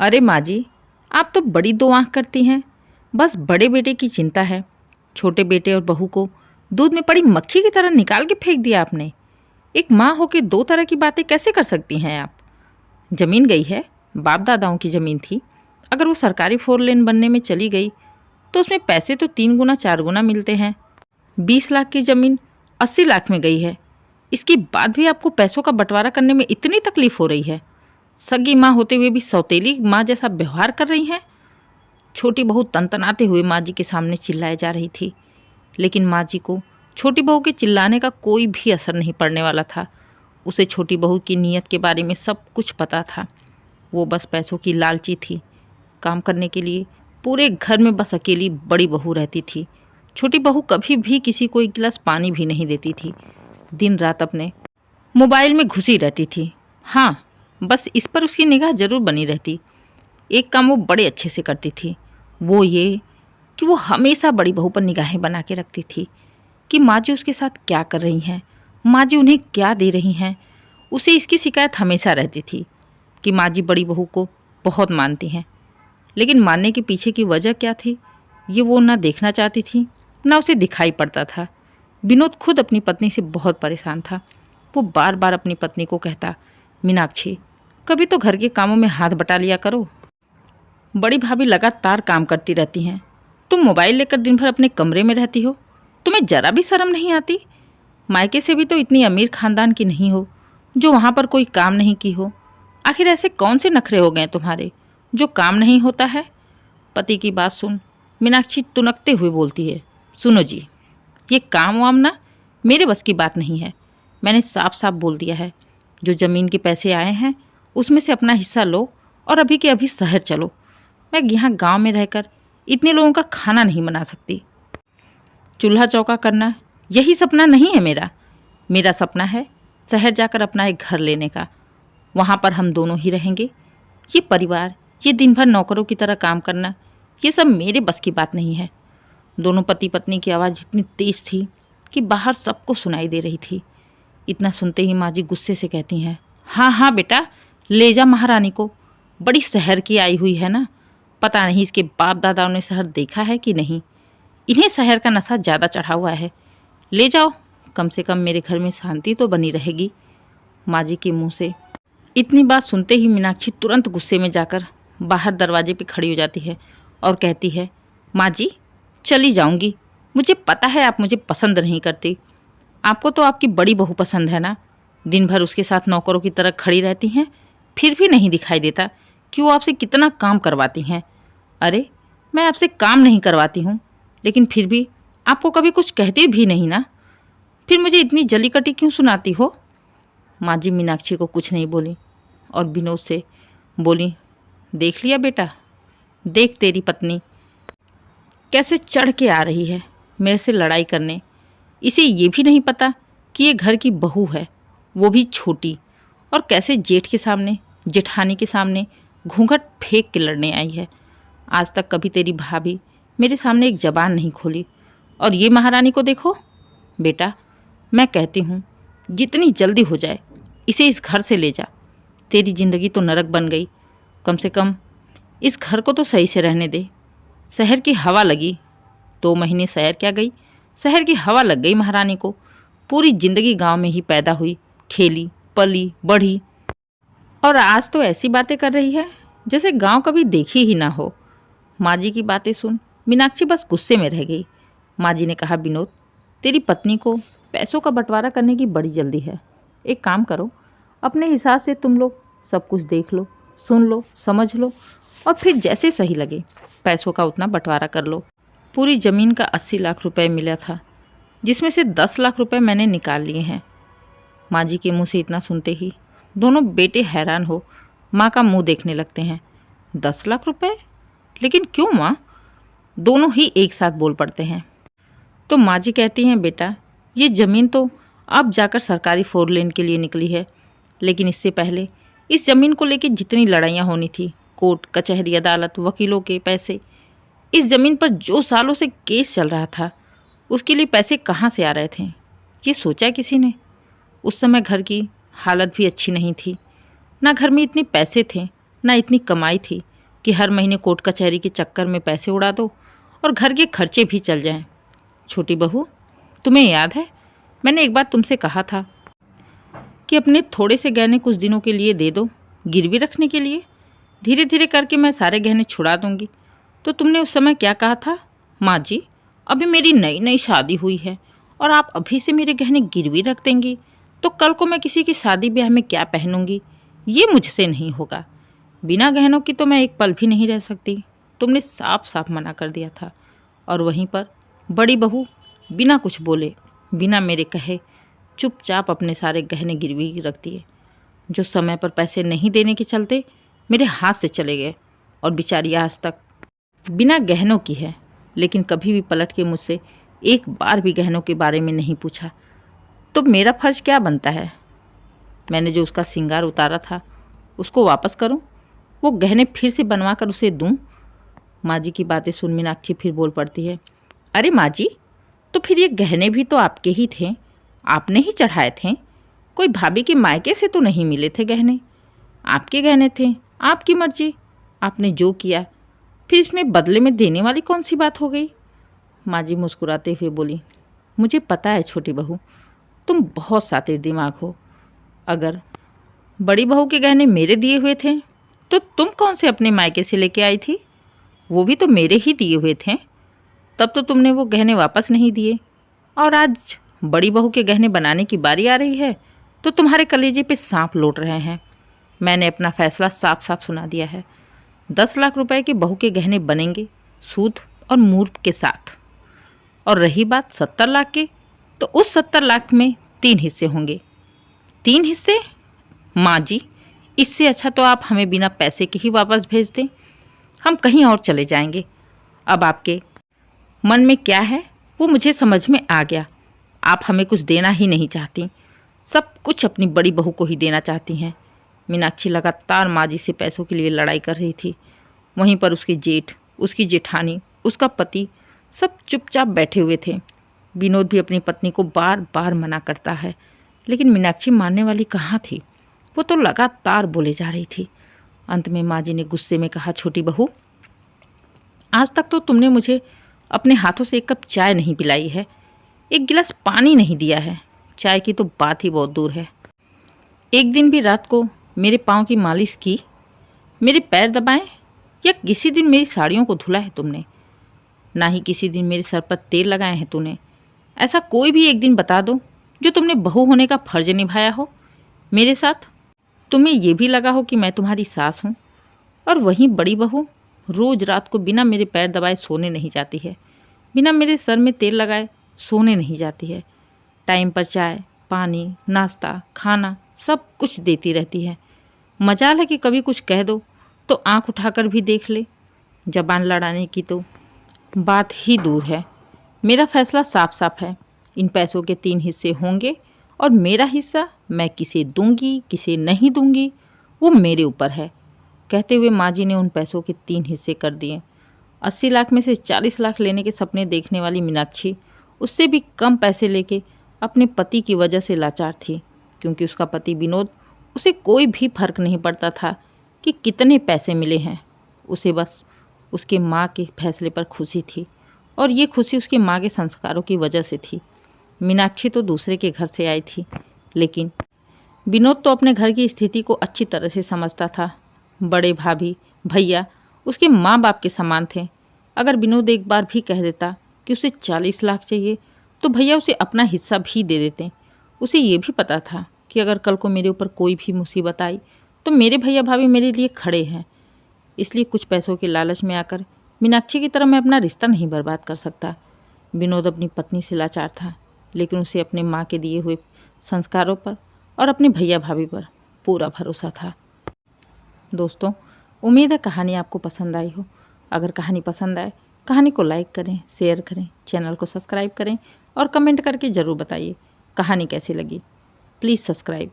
अरे माँ जी, आप तो बड़ी दो आंख करती हैं। बस बड़े बेटे की चिंता है। छोटे बेटे और बहू को दूध में पड़ी मक्खी की तरह निकाल के फेंक दिया आपने। एक माँ होकर दो तरह की बातें कैसे कर सकती हैं आप? ज़मीन गई है, बाप दादाओं की ज़मीन थी। अगर वो सरकारी 4 लेन बनने में चली गई तो उसमें पैसे तो 3 गुना 4 गुना मिलते हैं। 20 लाख की ज़मीन 80 लाख में गई है। इसके बाद भी आपको पैसों का बंटवारा करने में इतनी तकलीफ हो रही है। सगी माँ होते हुए भी सौतेली माँ जैसा व्यवहार कर रही हैं। छोटी बहू तनतनाते हुए माँ जी के सामने चिल्लाए जा रही थी, लेकिन माँ जी को छोटी बहू के चिल्लाने का कोई भी असर नहीं पड़ने वाला था। उसे छोटी बहू की नीयत के बारे में सब कुछ पता था। वो बस पैसों की लालची थी। काम करने के लिए पूरे घर में बस अकेली बड़ी बहू रहती थी। छोटी बहू कभी भी किसी को एक गिलास पानी भी नहीं देती थी। दिन रात अपने मोबाइल में घुसी रहती थी। हाँ, बस इस पर उसकी निगाह जरूर बनी रहती। एक काम वो बड़े अच्छे से करती थी, वो ये कि वो हमेशा बड़ी बहू पर निगाहें बना के रखती थी कि माँ जी उसके साथ क्या कर रही हैं, माँ जी उन्हें क्या दे रही हैं। उसे इसकी शिकायत हमेशा रहती थी कि माँ जी बड़ी बहू को बहुत मानती हैं, लेकिन मानने के पीछे की वजह क्या थी ये वो ना देखना चाहती थी, ना उसे दिखाई पड़ता था। विनोद खुद अपनी पत्नी से बहुत परेशान था। वो बार बार अपनी पत्नी को कहता, मीनाक्षी, कभी तो घर के कामों में हाथ बटा लिया करो। बड़ी भाभी लगातार काम करती रहती हैं, तुम मोबाइल लेकर दिन भर अपने कमरे में रहती हो। तुम्हें जरा भी शर्म नहीं आती? मायके से भी तो इतनी अमीर खानदान की नहीं हो जो वहाँ पर कोई काम नहीं की हो। आखिर ऐसे कौन से नखरे हो गए तुम्हारे जो काम नहीं होता है? पति की बात सुन मीनाक्षी तुनकते हुए बोलती है, सुनो जी, ये काम वाम ना मेरे बस की बात नहीं है। मैंने साफ साफ बोल दिया है, जो ज़मीन के पैसे आए हैं उसमें से अपना हिस्सा लो और अभी के अभी शहर चलो। मैं यहाँ गांव में रहकर इतने लोगों का खाना नहीं बना सकती। चूल्हा चौका करना यही सपना नहीं है मेरा। मेरा सपना है शहर जाकर अपना एक घर लेने का। वहाँ पर हम दोनों ही रहेंगे। ये परिवार, ये दिन भर नौकरों की तरह काम करना, ये सब मेरे बस की बात नहीं है। दोनों पति पत्नी की आवाज़ इतनी तेज थी कि बाहर सबको सुनाई दे रही थी। इतना सुनते ही माँ जी गुस्से से कहती हैं, हाँ हाँ बेटा, ले जा महारानी को। बड़ी शहर की आई हुई है ना, पता नहीं इसके बाप दादाओं ने शहर देखा है कि नहीं। इन्हें शहर का नशा ज़्यादा चढ़ा हुआ है। ले जाओ, कम से कम मेरे घर में शांति तो बनी रहेगी। माँ जी के मुँह से इतनी बात सुनते ही मीनाक्षी तुरंत गुस्से में जाकर बाहर दरवाजे पे खड़ी हो जाती है और कहती है, माँ जी चली जाऊंगी। मुझे पता है आप मुझे पसंद नहीं करती। आपको तो आपकी बड़ी बहू पसंद है ना। दिन भर उसके साथ नौकरों की तरह खड़ी रहती हैं, फिर भी नहीं दिखाई देता कि वो आपसे कितना काम करवाती हैं। अरे मैं आपसे काम नहीं करवाती हूँ, लेकिन फिर भी आपको कभी कुछ कहती भी नहीं ना। फिर मुझे इतनी जली कटी क्यों सुनाती हो? माँ जी मीनाक्षी को कुछ नहीं बोली और विनोद से बोली, देख लिया बेटा, देख तेरी पत्नी कैसे चढ़ के आ रही है मेरे से लड़ाई करने। इसे ये भी नहीं पता कि ये घर की बहू है, वो भी छोटी, और कैसे जेठ के सामने, जेठानी के सामने घूंघट फेंक के लड़ने आई है। आज तक कभी तेरी भाभी मेरे सामने एक ज़बान नहीं खोली, और ये महारानी को देखो। बेटा मैं कहती हूँ जितनी जल्दी हो जाए इसे इस घर से ले जा। तेरी ज़िंदगी तो नरक बन गई, कम से कम इस घर को तो सही से रहने दे। शहर की हवा लगी, 2 महीने शहर क्या गई, शहर की हवा लग गई महारानी को। पूरी ज़िंदगी गांव में ही पैदा हुई, खेली, पली, बढ़ी, और आज तो ऐसी बातें कर रही है जैसे गांव कभी देखी ही ना हो। माँ जी की बातें सुन मीनाक्षी बस गुस्से में रह गई। माँ जी ने कहा, विनोद तेरी पत्नी को पैसों का बंटवारा करने की बड़ी जल्दी है। एक काम करो, अपने हिसाब से तुम लोग सब कुछ देख लो, सुन लो, समझ लो, और फिर जैसे सही लगे पैसों का उतना बंटवारा कर लो। पूरी ज़मीन का 80 लाख रुपए मिला था, जिसमें से 10 लाख रुपए मैंने निकाल लिए हैं। माँ जी के मुँह से इतना सुनते ही दोनों बेटे हैरान हो माँ का मुँह देखने लगते हैं। 10 लाख रुपए? लेकिन क्यों माँ? दोनों ही एक साथ बोल पड़ते हैं। तो माँ जी कहती हैं, बेटा ये ज़मीन तो अब जाकर सरकारी 4 लेन के लिए निकली है, लेकिन इससे पहले इस ज़मीन को लेकर जितनी लड़ाइयाँ होनी थी, कोर्ट कचहरी अदालत, वकीलों के पैसे, इस ज़मीन पर जो सालों से केस चल रहा था उसके लिए पैसे कहाँ से आ रहे थे, ये सोचा किसी ने? उस समय घर की हालत भी अच्छी नहीं थी, ना घर में इतने पैसे थे, ना इतनी कमाई थी कि हर महीने कोर्ट कचहरी के चक्कर में पैसे उड़ा दो और घर के खर्चे भी चल जाएं। छोटी बहू, तुम्हें याद है मैंने एक बार तुमसे कहा था कि अपने थोड़े से गहने कुछ दिनों के लिए दे दो, गिरवी रखने के लिए। धीरे धीरे करके मैं सारे गहने छुड़ा दूंगी। तो तुमने उस समय क्या कहा था? माँ जी, अभी मेरी नई नई शादी हुई है और आप अभी से मेरे गहने गिरवी रख देंगी तो कल को मैं किसी की शादी ब्याह में क्या पहनूंगी? ये मुझसे नहीं होगा। बिना गहनों की तो मैं एक पल भी नहीं रह सकती। तुमने साफ साफ मना कर दिया था। और वहीं पर बड़ी बहू बिना कुछ बोले, बिना मेरे कहे चुपचाप अपने सारे गहने गिरवी रख दिए, जो समय पर पैसे नहीं देने के चलते मेरे हाथ से चले गए। और बेचारी आज तक बिना गहनों की है, लेकिन कभी भी पलट के मुझसे एक बार भी गहनों के बारे में नहीं पूछा। तो मेरा फर्ज क्या बनता है? मैंने जो उसका श्रृंगार उतारा था उसको वापस करूं, वो गहने फिर से बनवा कर उसे दूं? माँ जी की बातें सुन मीनाक्षी फिर बोल पड़ती है, अरे माँ जी, तो फिर ये गहने भी तो आपके ही थे, आपने ही चढ़ाए थे। कोई भाभी के मायके से तो नहीं मिले थे गहने, आपके गहने थे, आपकी मर्जी, आपने जो किया। फिर इसमें बदले में देने वाली कौन सी बात हो गई? माँ जी मुस्कुराते हुए बोली, मुझे पता है छोटी बहू, तुम बहुत शातिर दिमाग हो। अगर बड़ी बहू के गहने मेरे दिए हुए थे तो तुम कौन से अपने मायके से लेके आई थी? वो भी तो मेरे ही दिए हुए थे। तब तो तुमने वो गहने वापस नहीं दिए, और आज बड़ी बहू के गहने बनाने की बारी आ रही है तो तुम्हारे कलेजे पे सांप लौट रहे हैं। मैंने अपना फैसला साफ साफ सुना दिया है। 10 लाख रुपए के बहू के गहने बनेंगे, सूद और मूर्त के साथ। और रही बात 70 लाख के, तो उस 70 लाख में 3 हिस्से होंगे। 3 हिस्से? माँ जी, इससे अच्छा तो आप हमें बिना पैसे के ही वापस भेज दें, हम कहीं और चले जाएंगे। अब आपके मन में क्या है वो मुझे समझ में आ गया। आप हमें कुछ देना ही नहीं चाहती, सब कुछ अपनी बड़ी बहू को ही देना चाहती हैं। मीनाक्षी लगातार माँ जी से पैसों के लिए लड़ाई कर रही थी। वहीं पर उसके जेठ, उसकी जेठानी, उसका पति सब चुपचाप बैठे हुए थे। विनोद भी अपनी पत्नी को बार बार मना करता है, लेकिन मीनाक्षी मानने वाली कहाँ थी। वो तो लगातार बोले जा रही थी। अंत में माँ जी ने गुस्से में कहा, छोटी बहू, आज तक तो तुमने मुझे अपने हाथों से एक कप चाय नहीं पिलाई है, एक गिलास पानी नहीं दिया है। चाय की तो बात ही बहुत दूर है। एक दिन भी रात को मेरे पाँव की मालिश की, मेरे पैर दबाए, या किसी दिन मेरी साड़ियों को धुला है तुमने? ना ही किसी दिन मेरे सर पर तेल लगाए हैं तूने। ऐसा कोई भी एक दिन बता दो जो तुमने बहू होने का फर्ज निभाया हो मेरे साथ। तुम्हें ये भी लगा हो कि मैं तुम्हारी सास हूँ। और वहीं बड़ी बहू रोज़ रात को बिना मेरे पैर दबाए सोने नहीं जाती है, बिना मेरे सर में तेल लगाए सोने नहीं जाती है। टाइम पर चाय, पानी, नाश्ता, खाना सब कुछ देती रहती है। मजाल है कि कभी कुछ कह दो तो आंख उठाकर भी देख ले। जबान लड़ाने की तो बात ही दूर है। मेरा फैसला साफ साफ है, इन पैसों के 3 हिस्से होंगे और मेरा हिस्सा मैं किसे दूंगी किसे नहीं दूंगी वो मेरे ऊपर है। कहते हुए माँ जी ने उन पैसों के 3 हिस्से कर दिए। 80 लाख में से 40 लाख लेने के सपने देखने वाली मीनाक्षी उससे भी कम पैसे लेके अपने पति की वजह से लाचार थी, क्योंकि उसका पति विनोद, उसे कोई भी फर्क नहीं पड़ता था कि कितने पैसे मिले हैं। उसे बस उसके माँ के फैसले पर खुशी थी, और ये खुशी उसकी माँ के संस्कारों की वजह से थी। मीनाक्षी तो दूसरे के घर से आई थी, लेकिन विनोद तो अपने घर की स्थिति को अच्छी तरह से समझता था। बड़े भाभी, भैया उसके माँ बाप के समान थे। अगर विनोद एक बार भी कह देता कि उसे 40 लाख चाहिए तो भैया उसे अपना हिस्सा भी दे देते। उसे ये भी पता था कि अगर कल को मेरे ऊपर कोई भी मुसीबत आई तो मेरे भैया भाभी मेरे लिए खड़े हैं। इसलिए कुछ पैसों के लालच में आकर मीनाक्षी की तरह मैं अपना रिश्ता नहीं बर्बाद कर सकता। विनोद अपनी पत्नी से लाचार था, लेकिन उसे अपने माँ के दिए हुए संस्कारों पर और अपने भैया भाभी पर पूरा भरोसा था। दोस्तों, उम्मीद है कहानी आपको पसंद आई हो। अगर कहानी पसंद आए, कहानी को लाइक करें, शेयर करें, चैनल को सब्सक्राइब करें और कमेंट करके ज़रूर बताइए कहानी कैसी लगी। Please subscribe.